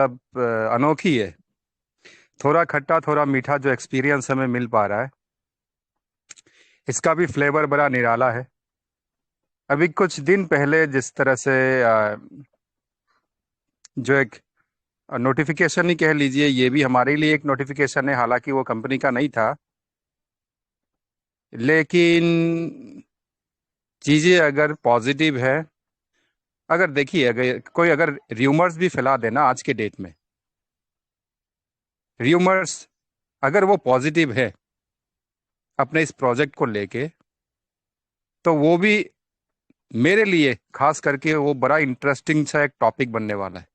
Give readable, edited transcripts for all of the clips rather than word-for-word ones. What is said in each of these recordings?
अब अनोखी है। थोड़ा खट्टा थोड़ा मीठा जो एक्सपीरियंस हमें मिल पा रहा है, इसका भी फ्लेवर बड़ा निराला है। अभी कुछ दिन पहले जिस तरह से जो एक नोटिफिकेशन ही कह लीजिए, ये भी हमारे लिए एक नोटिफिकेशन है, हालांकि वो कंपनी का नहीं था। लेकिन चीज़ें अगर पॉजिटिव है, अगर देखिए, अगर कोई अगर र्यूमर्स भी फैला देना आज के डेट में, र्यूमर्स अगर वो पॉजिटिव है अपने इस प्रोजेक्ट को लेके, तो वो भी मेरे लिए खास करके वो बड़ा इंटरेस्टिंग सा एक टॉपिक बनने वाला है।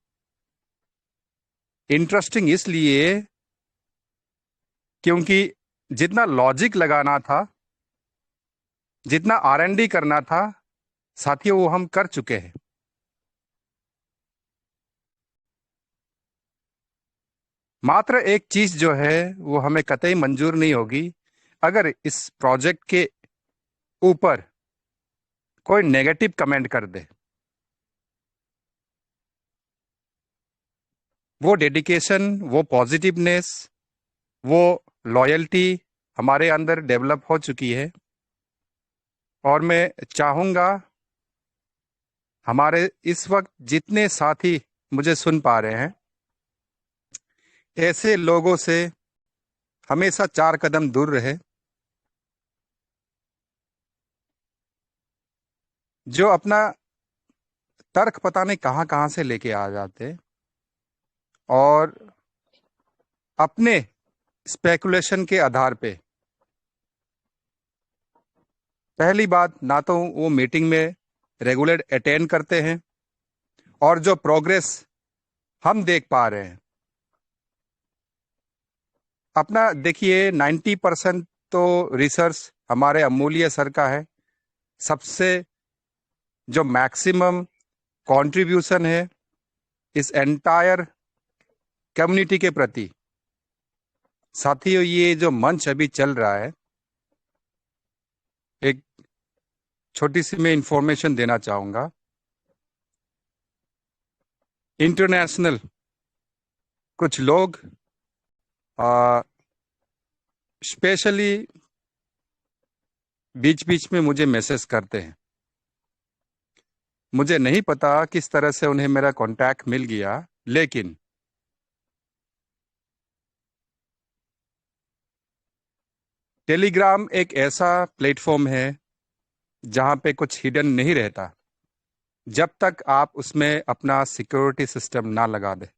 इंटरेस्टिंग इसलिए क्योंकि जितना लॉजिक लगाना था, जितना R&D करना था, साथियों वो हम कर चुके हैं। मात्र एक चीज जो है वो हमें कतई मंजूर नहीं होगी, अगर इस प्रोजेक्ट के ऊपर कोई नेगेटिव कमेंट कर दे। वो डेडिकेशन, वो पॉजिटिवनेस, वो लॉयल्टी हमारे अंदर डेवलप हो चुकी है। और मैं चाहूंगा हमारे इस वक्त जितने साथी मुझे सुन पा रहे हैं, ऐसे लोगों से हमेशा 4 कदम दूर रहे, जो अपना तर्क पता नहीं कहाँ कहाँ से लेके आ जाते और अपने स्पेकुलेशन के आधार पे, पहली बात, ना तो वो मीटिंग में रेगुलर अटेंड करते हैं, और जो प्रोग्रेस हम देख पा रहे हैं अपना, देखिए 90% तो रिसर्च हमारे अमूल्य सर का है। सबसे जो मैक्सिमम कंट्रीब्यूशन है इस एंटायर कम्युनिटी के प्रति, साथियों ये जो मंच अभी चल रहा है, एक छोटी सी मैं इंफॉर्मेशन देना चाहूंगा। इंटरनेशनल कुछ लोग स्पेशली बीच बीच में मुझे मैसेज करते हैं। मुझे नहीं पता किस तरह से उन्हें मेरा कांटेक्ट मिल गया, लेकिन टेलीग्राम एक ऐसा प्लेटफॉर्म है जहां पे कुछ हिडन नहीं रहता, जब तक आप उसमें अपना सिक्योरिटी सिस्टम ना लगा दे।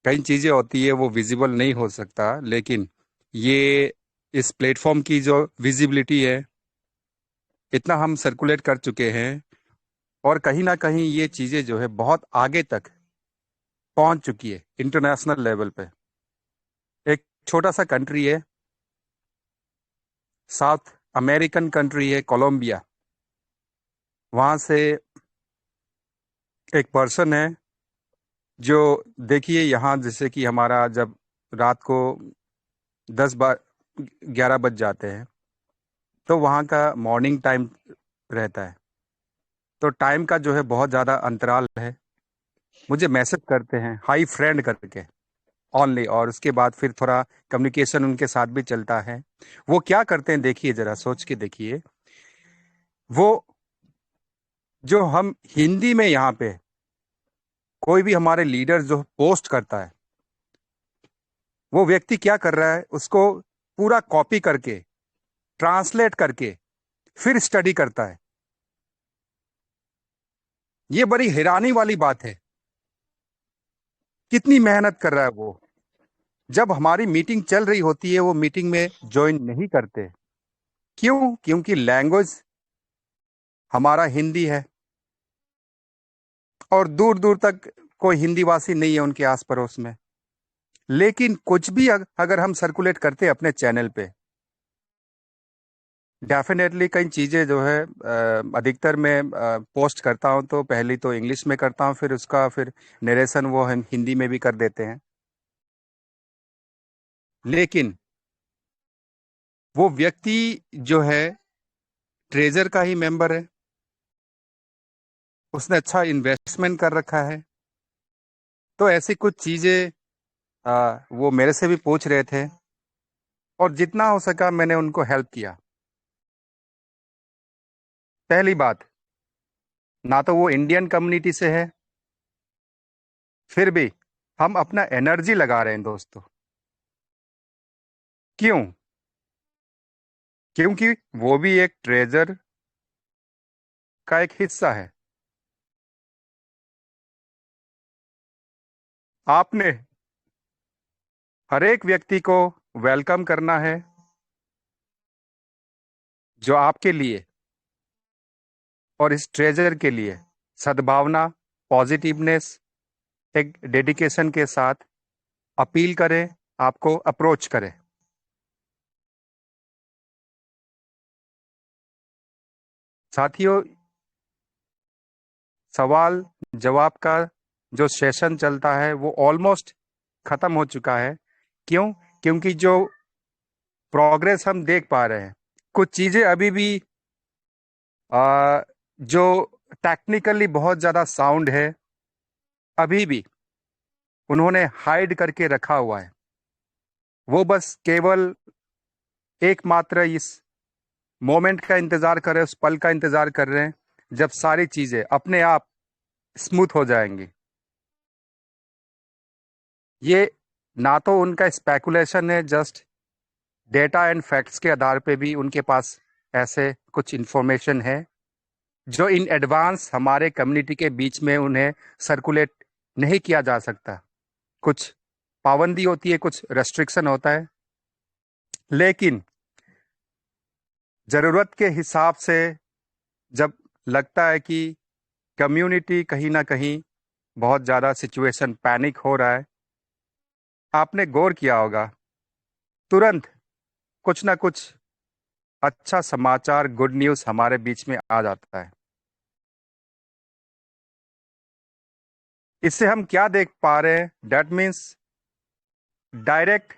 कई चीजें होती है वो विजिबल नहीं हो सकता, लेकिन ये इस प्लेटफॉर्म की जो विजिबिलिटी है, इतना हम सर्कुलेट कर चुके हैं, और कहीं ना कहीं ये चीजें जो है बहुत आगे तक पहुंच चुकी है इंटरनेशनल लेवल पे। एक छोटा सा कंट्री है, साउथ अमेरिकन कंट्री है कोलंबिया। वहां से एक पर्सन है जो, देखिए यहाँ जैसे कि हमारा जब रात को 10 11 बज जाते हैं, तो वहाँ का मॉर्निंग टाइम रहता है, तो टाइम का जो है बहुत ज़्यादा अंतराल है। मुझे मैसेज करते हैं हाई फ्रेंड करके ऑनली, और उसके बाद फिर थोड़ा कम्युनिकेशन उनके साथ भी चलता है। वो क्या करते हैं, देखिए जरा सोच के देखिए। वो जो हम हिंदी में यहाँ पे कोई भी हमारे लीडर जो पोस्ट करता है, वो व्यक्ति क्या कर रहा है, उसको पूरा कॉपी करके ट्रांसलेट करके फिर स्टडी करता है। ये बड़ी हैरानी वाली बात है, कितनी मेहनत कर रहा है वो। जब हमारी मीटिंग चल रही होती है, वो मीटिंग में ज्वाइन नहीं करते। क्यों? क्योंकि लैंग्वेज हमारा हिंदी है, और दूर दूर तक कोई हिंदी भाषी नहीं है उनके आस पड़ोस में। लेकिन कुछ भी अगर हम सर्कुलेट करते हैं अपने चैनल पे, डेफिनेटली कई चीज़ें जो है अधिकतर मैं पोस्ट करता हूं, तो पहली तो इंग्लिश में करता हूं, फिर उसका फिर नरेशन वो हम हिंदी में भी कर देते हैं। लेकिन वो व्यक्ति जो है ट्रेजर का ही मेंबर है, उसने अच्छा इन्वेस्टमेंट कर रखा है, तो ऐसी कुछ चीजें वो मेरे से भी पूछ रहे थे, और जितना हो सका मैंने उनको हेल्प किया। पहली बात, ना तो वो इंडियन कम्युनिटी से है, फिर भी हम अपना एनर्जी लगा रहे हैं दोस्तों। क्यों? क्योंकि वो भी एक ट्रेजर का एक हिस्सा है। आपने हर एक व्यक्ति को वेलकम करना है, जो आपके लिए और इस ट्रेजर के लिए सद्भावना, पॉजिटिवनेस, एक डेडिकेशन के साथ अपील करें, आपको अप्रोच करें। साथियों, सवाल जवाब का जो सेशन चलता है वो ऑलमोस्ट खत्म हो चुका है। क्यों? क्योंकि जो प्रोग्रेस हम देख पा रहे हैं, कुछ चीजें अभी भी जो टेक्निकली बहुत ज्यादा साउंड है, अभी भी उन्होंने हाइड करके रखा हुआ है। वो बस केवल एकमात्र इस मोमेंट का इंतजार कर रहे हैं, उस पल का इंतजार कर रहे हैं जब सारी चीजें अपने आप स्मूथ हो जाएंगी। ये ना तो उनका स्पेकुलेशन है, जस्ट डेटा एंड फैक्ट्स के आधार पे भी उनके पास ऐसे कुछ इंफॉर्मेशन है जो इन एडवांस हमारे कम्युनिटी के बीच में उन्हें सर्कुलेट नहीं किया जा सकता। कुछ पाबंदी होती है, कुछ रेस्ट्रिक्शन होता है, लेकिन जरूरत के हिसाब से जब लगता है कि कम्युनिटी कहीं ना कहीं बहुत ज़्यादा सिचुएशन पैनिक हो रहा है, आपने गौर किया होगा, तुरंत कुछ ना कुछ अच्छा समाचार, गुड न्यूज़ हमारे बीच में आ जाता है। इससे हम क्या देख पा रहे हैं? डेट मीन्स डायरेक्ट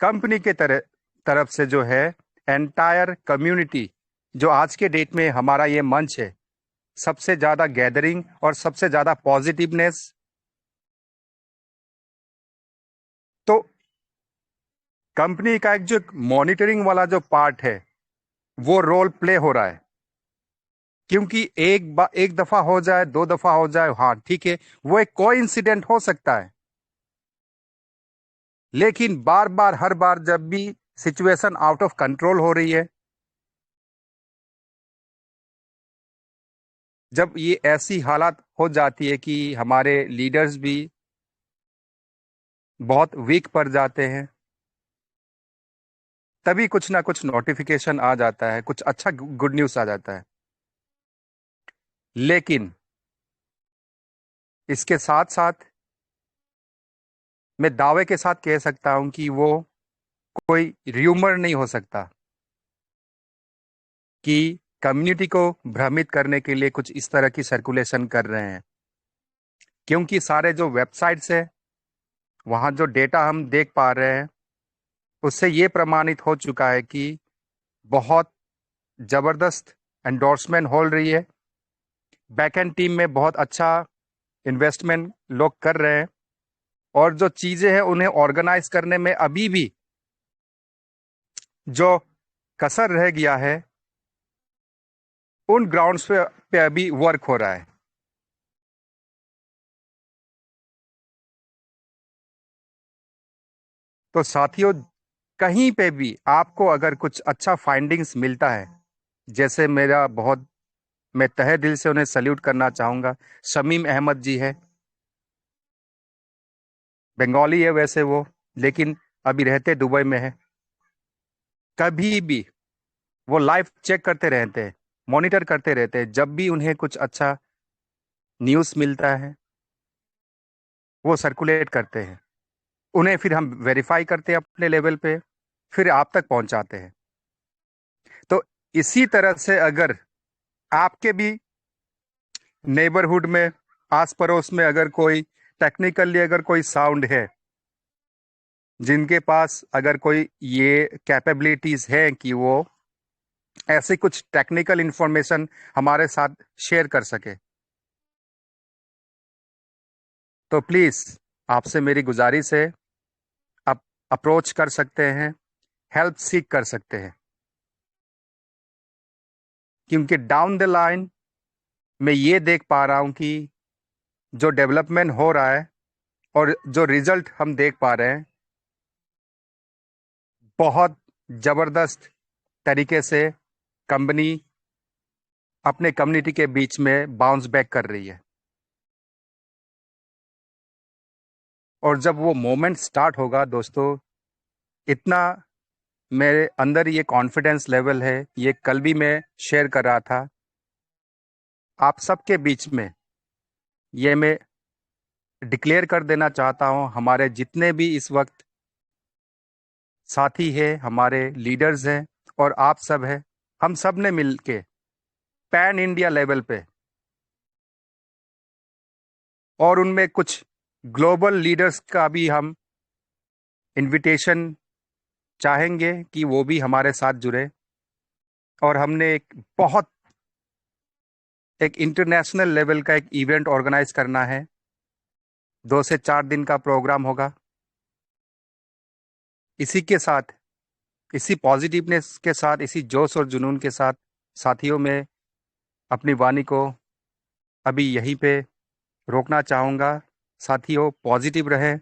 कंपनी के तरफ से जो है एंटायर कम्युनिटी, जो आज के डेट में हमारा ये मंच है, सबसे ज्यादा गैदरिंग और सबसे ज्यादा पॉजिटिवनेस, तो कंपनी का एक जो मॉनिटरिंग वाला जो पार्ट है वो रोल प्ले हो रहा है। क्योंकि एक दफा हो जाए, दो दफा हो जाए, हाँ ठीक है, वो एक कोइंसिडेंट हो सकता है, लेकिन बार बार हर बार जब भी सिचुएशन आउट ऑफ कंट्रोल हो रही है, जब ये ऐसी हालात हो जाती है कि हमारे लीडर्स भी बहुत वीक पड़ जाते हैं, तभी कुछ ना कुछ नोटिफिकेशन आ जाता है, कुछ अच्छा गुड न्यूज़ आ जाता है। लेकिन इसके साथ साथ मैं दावे के साथ कह सकता हूं कि वो कोई र्यूमर नहीं हो सकता कि कम्युनिटी को भ्रमित करने के लिए कुछ इस तरह की सर्कुलेशन कर रहे हैं। क्योंकि सारे जो वेबसाइट्स है, वहाँ जो डेटा हम देख पा रहे हैं, उससे ये प्रमाणित हो चुका है कि बहुत ज़बरदस्त एंडोर्समेंट हो रही है। बैकएंड टीम में बहुत अच्छा इन्वेस्टमेंट लोग कर रहे हैं, और जो चीज़ें हैं उन्हें ऑर्गेनाइज करने में अभी भी जो कसर रह गया है, उन ग्राउंड्स पे अभी वर्क हो रहा है। तो साथियों, कहीं पे भी आपको अगर कुछ अच्छा फाइंडिंग्स मिलता है, जैसे मेरा बहुत, मैं तहे दिल से उन्हें सल्यूट करना चाहूंगा, शमीम अहमद जी है, बंगाली है वैसे वो, लेकिन अभी रहते दुबई में है। कभी भी वो लाइव चेक करते रहते हैं, मॉनिटर करते रहते हैं, जब भी उन्हें कुछ अच्छा न्यूज़ मिलता है वो सर्कुलेट करते हैं, उन्हें फिर हम वेरीफाई करते हैं अपने लेवल पे, फिर आप तक पहुंचाते हैं। तो इसी तरह से अगर आपके भी नेबरहुड में, आस पड़ोस में अगर कोई टेक्निकली अगर कोई साउंड है, जिनके पास अगर कोई ये कैपेबिलिटीज है कि वो ऐसे कुछ टेक्निकल इंफॉर्मेशन हमारे साथ शेयर कर सके, तो प्लीज़ आपसे मेरी गुजारिश है, आप अप्रोच कर सकते हैं, हेल्प सीक कर सकते हैं, क्योंकि डाउन द लाइन मैं ये देख पा रहा हूं कि जो डेवलपमेंट हो रहा है और जो रिजल्ट हम देख पा रहे हैं, बहुत ज़बरदस्त तरीके से कंपनी अपने कम्युनिटी के बीच में बाउंस बैक कर रही है। और जब वो मोमेंट स्टार्ट होगा दोस्तों, इतना मेरे अंदर ये कॉन्फिडेंस लेवल है, ये कल भी मैं शेयर कर रहा था आप सबके बीच में, ये मैं डिक्लेयर कर देना चाहता हूँ, हमारे जितने भी इस वक्त साथी हैं, हमारे लीडर्स हैं और आप सब हैं, हम सब ने मिलके पैन इंडिया लेवल पे और उनमें कुछ ग्लोबल लीडर्स का भी हम इनविटेशन चाहेंगे कि वो भी हमारे साथ जुड़े। और हमने एक इंटरनेशनल लेवल का एक इवेंट ऑर्गेनाइज करना है। 2 से 4 दिन का प्रोग्राम होगा। इसी के साथ, इसी पॉजिटिवनेस के साथ, इसी जोश और जुनून के साथ साथियों में अपनी वाणी को अभी यहीं पे रोकना चाहूँगा। साथियों, पॉजिटिव रहें,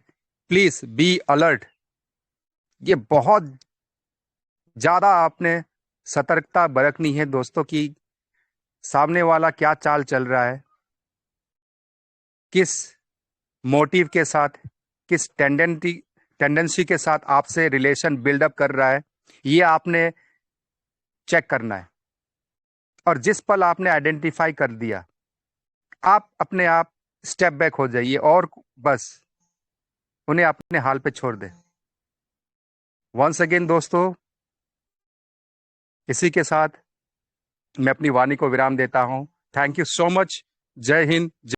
प्लीज़ बी अलर्ट। ये बहुत ज़्यादा आपने सतर्कता बरतनी है दोस्तों कि सामने वाला क्या चाल चल रहा है, किस मोटिव के साथ, किस टेंडेंसी के साथ आपसे रिलेशन बिल्डअप कर रहा है, ये आपने चेक करना है। और जिस पल आपने आइडेंटिफाई कर दिया, आप अपने आप स्टेप बैक हो जाइए और बस उन्हें अपने हाल पे छोड़ दें। वंस अगेन दोस्तों, इसी के साथ मैं अपनी वाणी को विराम देता हूं। Thank you so much. जय हिंद।